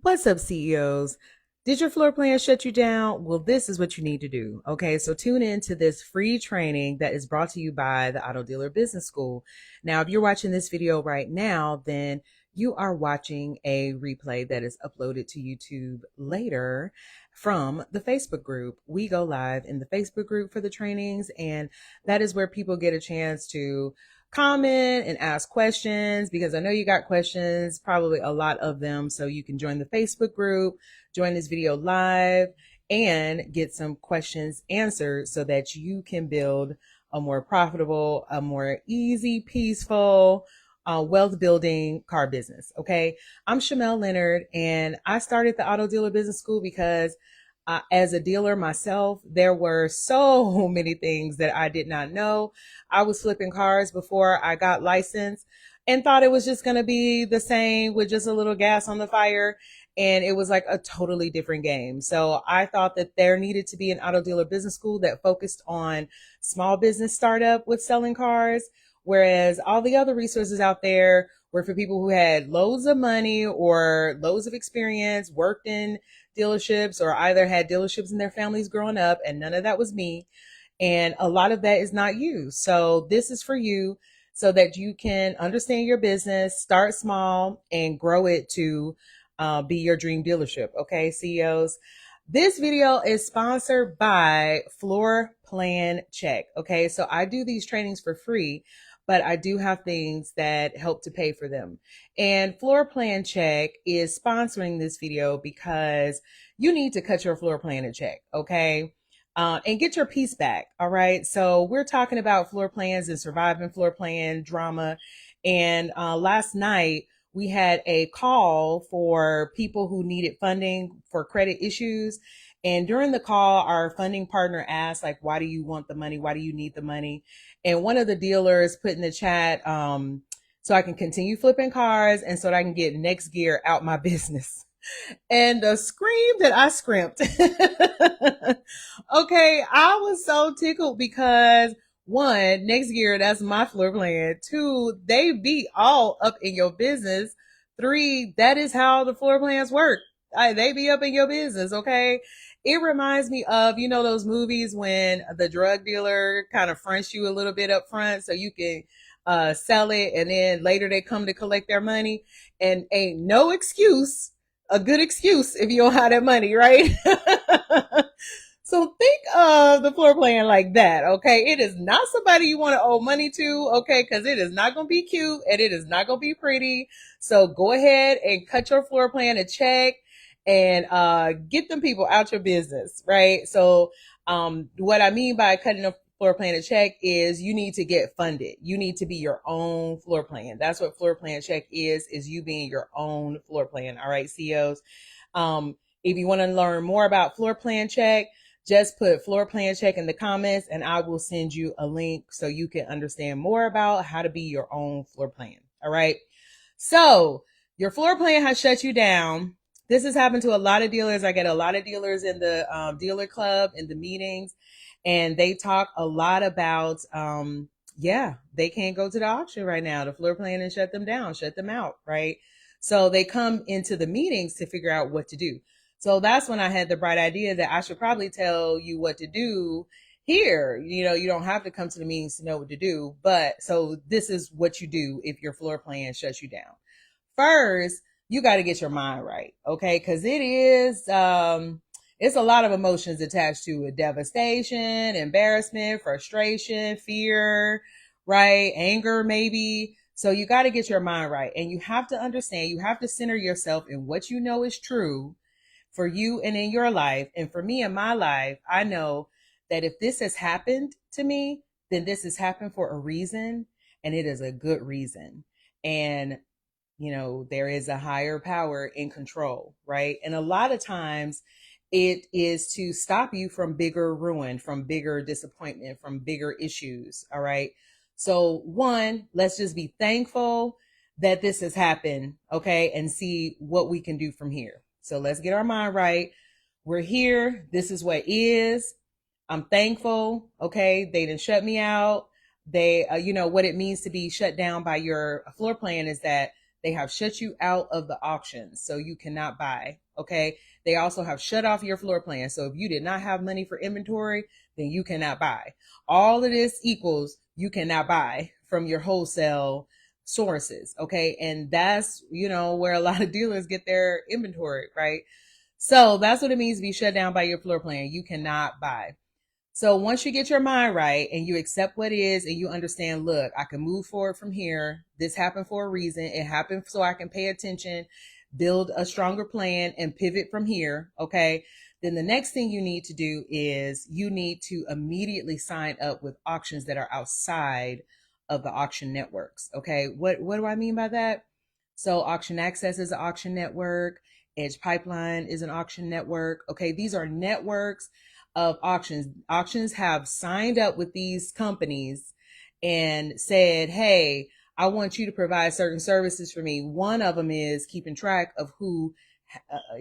What's up, CEOs? Did your floor plan shut you down? Well, this is what you need to do. Okay, so tune in to this free training that is brought to you by the Auto Dealer Business School. Now, if you're watching this video right now, then you are watching a replay that is uploaded to YouTube later from the Facebook group. We go live in the Facebook group for the trainings, and that is where people get a chance to comment and ask questions, because I know you got questions, probably a lot of them. So you can join the Facebook group, join this video live, and get some questions answered so that you can build a more profitable, a more easy, peaceful, wealth building car business. Okay. I'm Shamel Leonard, and I started the Auto Dealer Business School because as a dealer myself, there were so many things that I did not know. I was flipping cars before I got licensed and thought it was just going to be the same with just a little gas on the fire. And it was like a totally different game. So I thought that there needed to be an auto dealer business school that focused on small business startup with selling cars, whereas all the other resources out there were for people who had loads of money or loads of experience, worked in dealerships, or either had dealerships in their families growing up, and none of that was me. And a lot of that is not you. So this is for you so that you can understand your business, start small, and grow it to be your dream dealership. Okay, CEOs. This video is sponsored by Floor Plan Check. Okay, so I do these trainings for free, but I do have things that help to pay for them. And Floor Plan Check is sponsoring this video because you need to cut your floor plan in check. Okay. And get your peace back. All right. So we're talking about floor plans and surviving floor plan drama. And last night we had a call for people who needed funding for credit issues. And during the call, our funding partner asked, like, why do you want the money? Why do you need the money? And one of the dealers put in the chat, so I can continue flipping cars and so that I can get next gear out my business. And the scream that I scrimped. Okay, I was so tickled because one, next year, that's my floor plan. Two, they be all up in your business. Three, that is how the floor plans work. They be up in your business, okay? It reminds me of, those movies when the drug dealer kind of fronts you a little bit up front so you can sell it, and then later they come to collect their money, and ain't no excuse a good excuse if you don't have that money, right? So think of the floor plan like that, okay? It is not somebody you want to owe money to, okay? Because it is not going to be cute and it is not going to be pretty. So go ahead and cut your floor plan a check and get them people out your business, right? So what I mean by cutting a floor plan a check is you need to get funded. You need to be your own floor plan. That's what floor plan check is you being your own floor plan. All right, CEOs. If you want to learn more about floor plan check, just put floor plan check in the comments and I will send you a link so you can understand more about how to be your own floor plan. All right. So your floor plan has shut you down. This has happened to a lot of dealers. I get a lot of dealers in the dealer club, in the meetings, and they talk a lot about, they can't go to the auction right now. The floor plan and shut them down, shut them out, right? So they come into the meetings to figure out what to do. So that's when I had the bright idea that I should probably tell you what to do here. You don't have to come to the meetings to know what to do. But so this is what you do if your floor plan shuts you down. First, you got to get your mind right. Okay. Cause it's a lot of emotions attached to it. Devastation, embarrassment, frustration, fear, right? Anger, maybe. So you got to get your mind right. And you have to understand, you have to center yourself in what you know is true for you and in your life. And for me in my life, I know that if this has happened to me, then this has happened for a reason, and it is a good reason. And, there is a higher power in control, right? And a lot of times it is to stop you from bigger ruin, from bigger disappointment, from bigger issues. All right. So one, let's just be thankful that this has happened. Okay. And see what we can do from here. So let's get our mind right. We're here. This is what is. I'm thankful. Okay. They didn't shut me out. They, what it means to be shut down by your floor plan is that they have shut you out of the auctions, so you cannot buy. Okay. They also have shut off your floor plan. So if you did not have money for inventory, then you cannot buy. All of this equals you cannot buy from your wholesale sources. Okay. And that's, where a lot of dealers get their inventory, right? So that's what it means to be shut down by your floor plan. You cannot buy. So once you get your mind right and you accept what is and you understand, look, I can move forward from here. This happened for a reason. It happened so I can pay attention, build a stronger plan, and pivot from here. Okay. Then the next thing you need to do is you need to immediately sign up with auctions that are outside of the auction networks. Okay. What do I mean by that? So Auction Access is an auction network. Edge Pipeline is an auction network. Okay. These are networks of auctions. Auctions have signed up with these companies and said, hey, I want you to provide certain services for me. One of them is keeping track of who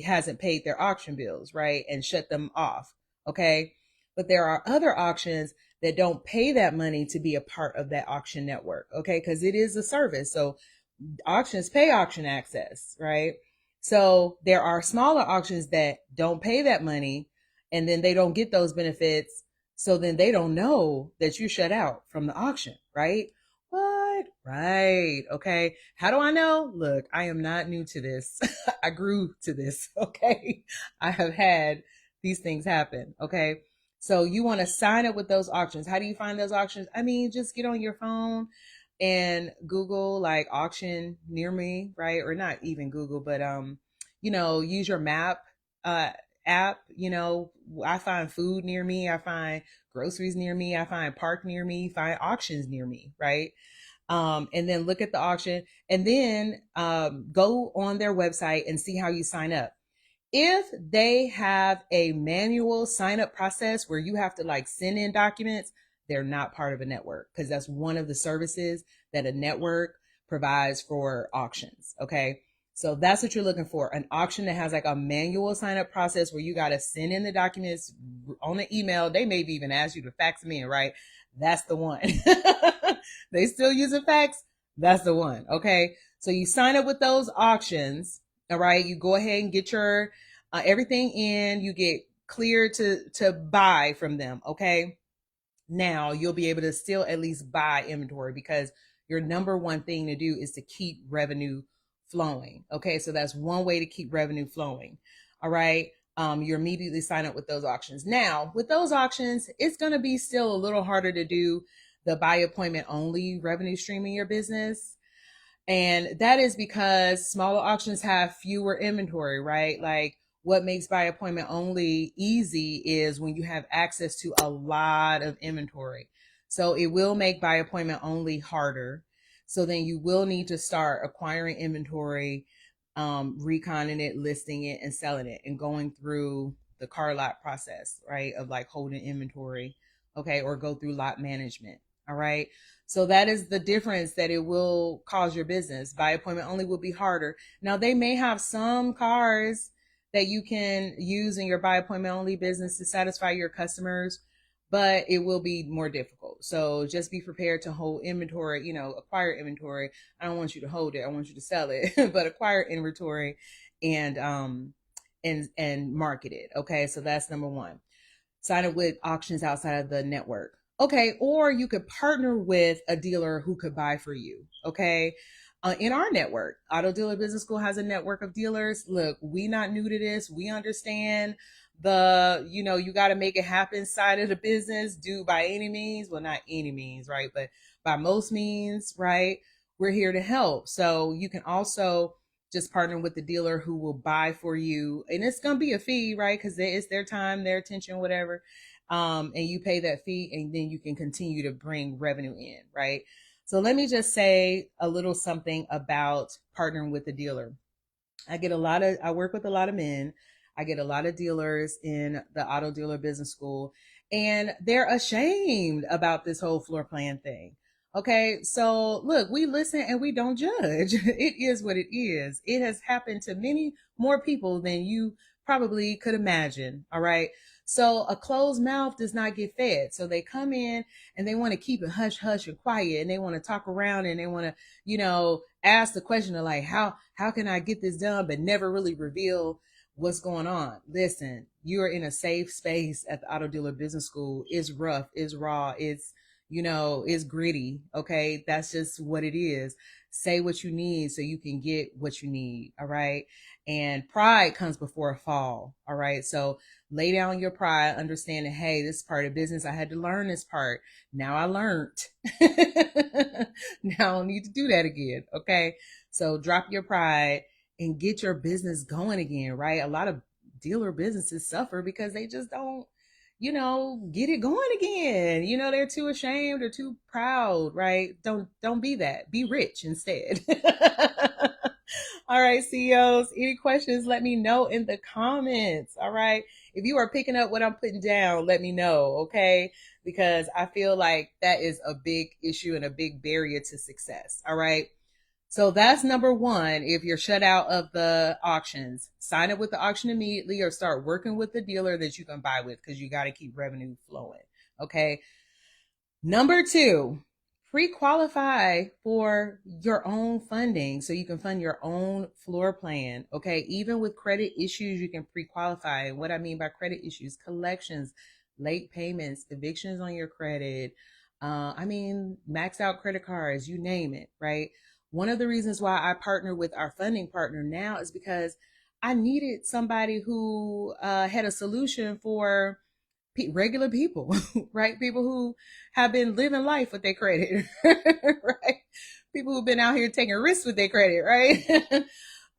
hasn't paid their auction bills, right? And shut them off. Okay. But there are other auctions that don't pay that money to be a part of that auction network. Okay. Because it is a service. So auctions pay auction access, right? So there are smaller auctions that don't pay that money, and then they don't get those benefits. So then they don't know that you're shut out from the auction, right? What? Right. Okay. How do I know? Look, I am not new to this. I grew to this. Okay. I have had these things happen. Okay. So you want to sign up with those auctions. How do you find those auctions? I mean, just get on your phone and Google like auction near me, right? Or not even Google, but use your map app. I find food near me, I find groceries near me, I find park near me, find auctions near me, right? And then look at the auction and then go on their website and see how you sign up. If they have a manual sign up process where you have to like send in documents, they're not part of a network, because that's one of the services that a network provides for auctions. Okay. So that's what you're looking for. An auction that has like a manual sign up process where you got to send in the documents on the email. They maybe even ask you to fax them in, right? That's the one. They still using fax. That's the one. Okay. So you sign up with those auctions. All right. You go ahead and get your everything in, you get cleared to buy from them. Okay. Now you'll be able to still at least buy inventory, because your number one thing to do is to keep revenue flowing. Okay. So that's one way to keep revenue flowing. All right. You immediately sign up with those auctions. Now with those auctions, it's going to be still a little harder to do the by appointment only revenue stream in your business. And that is because smaller auctions have fewer inventory, right? Like what makes by appointment only easy is when you have access to a lot of inventory. So it will make by appointment only harder. So then you will need to start acquiring inventory, reconning it, listing it, and selling it, and going through the car lot process, right? Of like holding inventory, okay, or go through lot management. All right. So that is the difference that it will cause your business. By appointment only will be harder. Now they may have some cars that you can use in your by appointment only business to satisfy your customers, but it will be more difficult. So just be prepared to hold inventory, acquire inventory. I don't want you to hold it. I want you to sell it, but acquire inventory and market it. Okay. So that's number one. Sign up with auctions outside of the network. Okay. Or you could partner with a dealer who could buy for you. Okay. In our network, Auto Dealer Business School has a network of dealers. Look, we not new to this. We understand you got to make it happen side of the business, do by any means. Well, not any means, right? But by most means, right? We're here to help. So you can also just partner with the dealer who will buy for you. And it's going to be a fee, right? Because it's their time, their attention, whatever. And you pay that fee, and then you can continue to bring revenue in, right? So let me just say a little something about partnering with the dealer. I work with a lot of men. I get a lot of dealers in the Auto Dealer Business School, and they're ashamed about this whole floor plan thing. Okay. So look, we listen and we don't judge. It is what it is. It has happened to many more people than you probably could imagine. All right. So a closed mouth does not get fed. So they come in and they want to keep it hush hush and quiet, and they want to talk around, and they want to, ask the question of like, how can I get this done, but never really reveal what's going on. Listen, you are in a safe space at the Auto Dealer Business School. It's rough, it's raw, it's gritty. Okay. That's just what it is. Say what you need so you can get what you need. All right. And pride comes before a fall. All right. So lay down your pride, understanding, hey, this is part of business. I had to learn this part. Now I learned. Now I don't need to do that again. Okay. So drop your pride and get your business going again, right? A lot of dealer businesses suffer because they just don't, get it going again. They're too ashamed or too proud, right? Don't be that. Be rich instead. All right, CEOs, any questions, let me know in the comments. All right. If you are picking up what I'm putting down, let me know, okay? Because I feel like that is a big issue and a big barrier to success. All right. So that's number one. If you're shut out of the auctions, sign up with the auction immediately or start working with the dealer that you can buy with, because you got to keep revenue flowing. Okay. Number two, pre-qualify for your own funding so you can fund your own floor plan. Okay. Even with credit issues, you can pre-qualify. And what I mean by credit issues, collections, late payments, evictions on your credit. Max out credit cards, you name it, right? One of the reasons why I partner with our funding partner now is because I needed somebody who had a solution for regular people, right? People who have been living life with their credit, right? People who've been out here taking risks with their credit, right?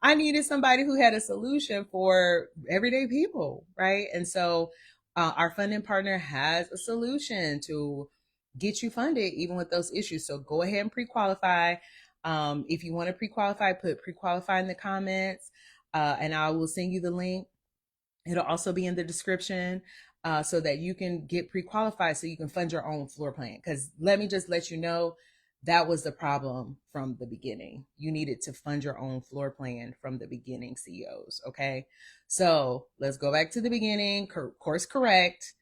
I needed somebody who had a solution for everyday people, right? And so our funding partner has a solution to get you funded even with those issues. So go ahead and pre-qualify. If you want to pre-qualify, put pre-qualify in the comments, and I will send you the link. It'll also be in the description, so that you can get pre-qualified so you can fund your own floor plan. Because let me just let you know, that was the problem from the beginning. You needed to fund your own floor plan from the beginning, CEOs. Okay. So let's go back to the beginning. Course correct.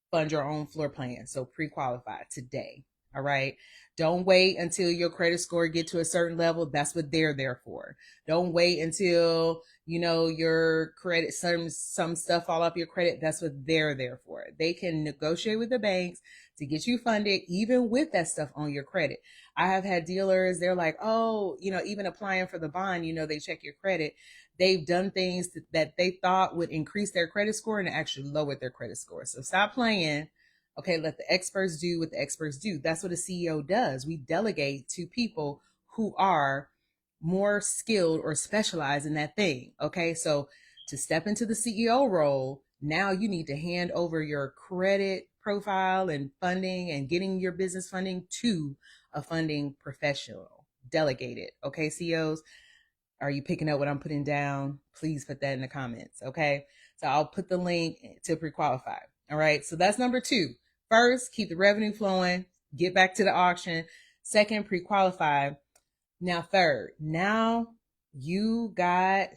Fund your own floor plan. So pre-qualify today. All right. Don't wait until your credit score get to a certain level. That's what they're there for. Don't wait until, your credit, some stuff fall off your credit. That's what they're there for. They can negotiate with the banks to get you funded, even with that stuff on your credit. I have had dealers, they're like, oh, even applying for the bond, they check your credit. They've done things that they thought would increase their credit score and actually lowered their credit score. So stop playing. Okay, let the experts do what the experts do. That's what a CEO does. We delegate to people who are more skilled or specialized in that thing. Okay, so to step into the CEO role, now you need to hand over your credit profile and funding and getting your business funding to a funding professional. Delegate it. Okay, CEOs, are you picking up what I'm putting down? Please put that in the comments. Okay, so I'll put the link to pre-qualify. All right, so that's number two. First, keep the revenue flowing, get back to the auction. Second, pre-qualify. Now, third, now you got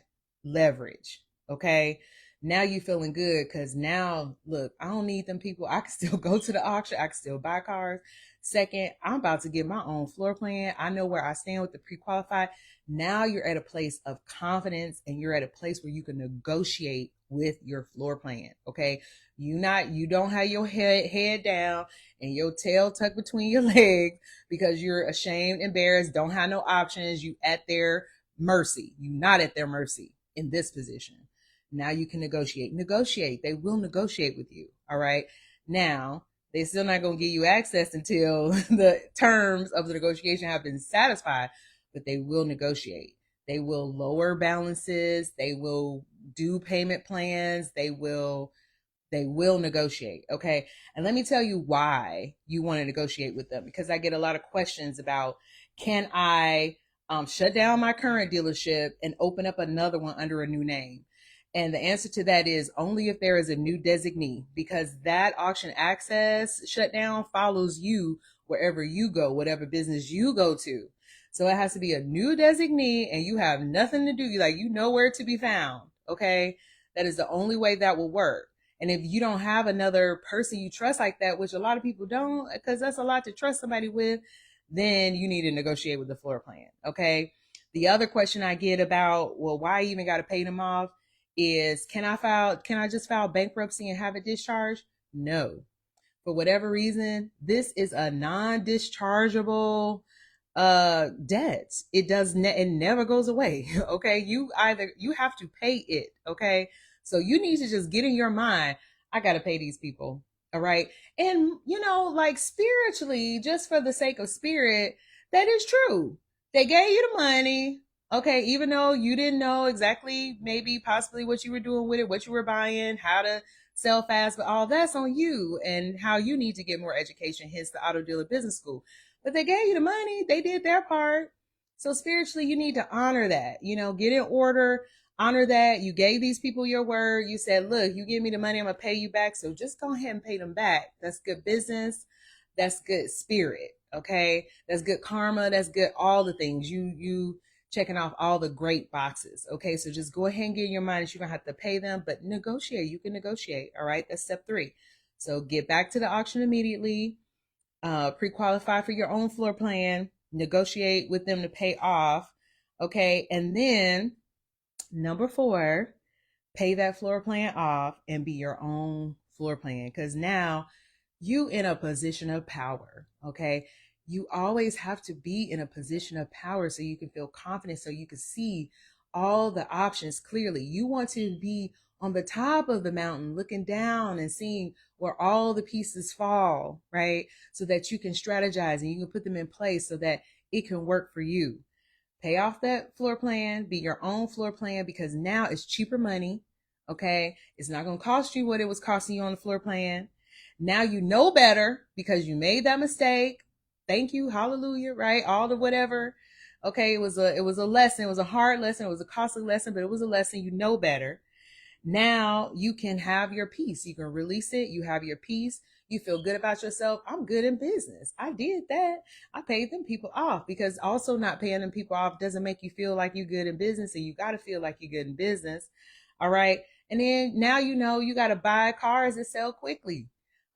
leverage. Okay. Now you feeling good because now, look, I don't need them people. I can still go to the auction. I can still buy cars. Second, I'm about to get my own floor plan. I know where I stand with the pre-qualified. Now you're at a place of confidence and you're at a place where you can negotiate with your floor plan. Okay. You don't have your head down and your tail tucked between your legs because you're ashamed, embarrassed, don't have no options. You at their mercy. You not at their mercy in this position. Now you can negotiate. Negotiate. They will negotiate with you. All right. Now, they're still not going to give you access until the terms of the negotiation have been satisfied, but they will negotiate. They will lower balances. They will do payment plans. They will negotiate. Okay. And let me tell you why you want to negotiate with them, because I get a lot of questions about, can I shut down my current dealership and open up another one under a new name? And the answer to that is only if there is a new designee, because that auction access shutdown follows you wherever you go, whatever business you go to. So it has to be a new designee and you have nothing to do. You know where to be found. Okay. That is the only way that will work. And if you don't have another person you trust like that, which a lot of people don't, because that's a lot to trust somebody with, then you need to negotiate with the floor plan. Okay. The other question I get about, well, why I even got to pay them off is, can I just file bankruptcy and have it discharged? No. For whatever reason, this is a non-dischargeable debt. It never goes away. Okay. You have to pay it. Okay. So you need to just get in your mind, I gotta pay these people. All right. And like spiritually, just for the sake of spirit, that is true. They gave you the money. Okay, even though you didn't know exactly, maybe possibly what you were doing with it, what you were buying, how to sell fast, but all that's on you and how you need to get more education, hence the auto dealer business school. But they gave you the money, they did their part. So spiritually, you need to honor that, get in order, honor that. You gave these people your word. You said, look, you give me the money, I'm going to pay you back. So just go ahead and pay them back. That's good business. That's good spirit. Okay. That's good karma. That's good. All the things you checking off all the great boxes. Okay. So just go ahead and get in your mind that you're going to have to pay them, but negotiate. You can negotiate. All right. That's step 3. So get back to the auction immediately. Pre-qualify for your own floor plan, negotiate with them to pay off. Okay. And then number 4, pay that floor plan off and be your own floor plan. Because now you in a position of power. Okay. You always have to be in a position of power so you can feel confident, so you can see all the options clearly. You want to be on the top of the mountain looking down and seeing where all the pieces fall, right? So that you can strategize and you can put them in place so that it can work for you. Pay off that floor plan, be your own floor plan, because now it's cheaper money. Okay. It's not going to cost you what it was costing you on the floor plan. Now you know better because you made that mistake. Thank you. Hallelujah. Right. All the whatever. Okay. It was a lesson. It was a hard lesson. It was a costly lesson, but it was a lesson. You know better. Now you can have your peace. You can release it. You have your peace. You feel good about yourself. I'm good in business. I did that. I paid them people off, because also not paying them people off doesn't make you feel like you're good in business, and you got to feel like you're good in business. All right. And then now you got to buy cars that sell quickly.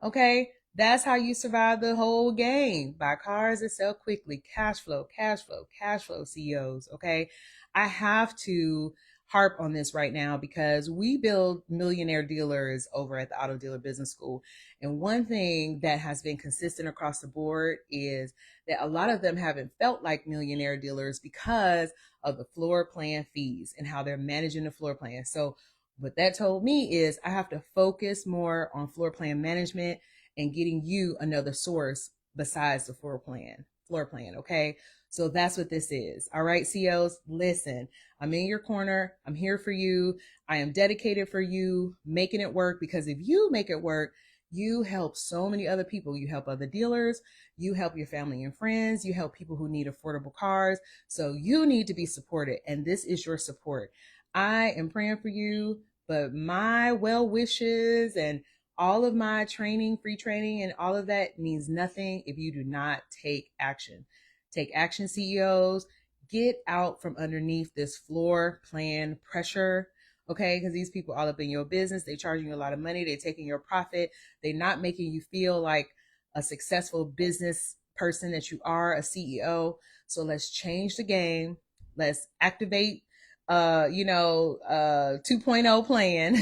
Okay. That's how you survive the whole game. Buy cars that sell quickly. Cash flow, cash flow, cash flow, CEOs. Okay. I have to harp on this right now because we build millionaire dealers over at the Auto Dealer Business School. And one thing that has been consistent across the board is that a lot of them haven't felt like millionaire dealers because of the floor plan fees and how they're managing the floor plan. So what that told me is I have to focus more on floor plan management and getting you another source besides the floor plan. Okay. So that's what this is. All right, CEOs, listen, I'm in your corner. I'm here for you. I am dedicated for you making it work, because if you make it work, you help so many other people. You help other dealers. You help your family and friends. You help people who need affordable cars. So you need to be supported. And this is your support. I am praying for you, but my well wishes and all of my training, free training, and all of that means nothing if you do not take action. Take action, CEOs. Get out from underneath this floor plan pressure, okay? Because these people all up in your business. They're charging you a lot of money. They're taking your profit. They're not making you feel like a successful business person that you are, a CEO. So let's change the game. Let's activate, 2.0 plan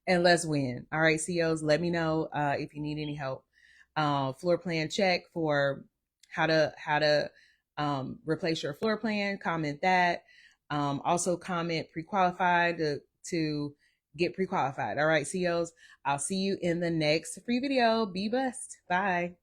and let's win. All right, CEOs, let me know if you need any help. Floor plan check for how to replace your floor plan. Comment that. Also comment pre-qualified to get pre-qualified. All right, CEOs, I'll see you in the next free video. Be blessed. Bye.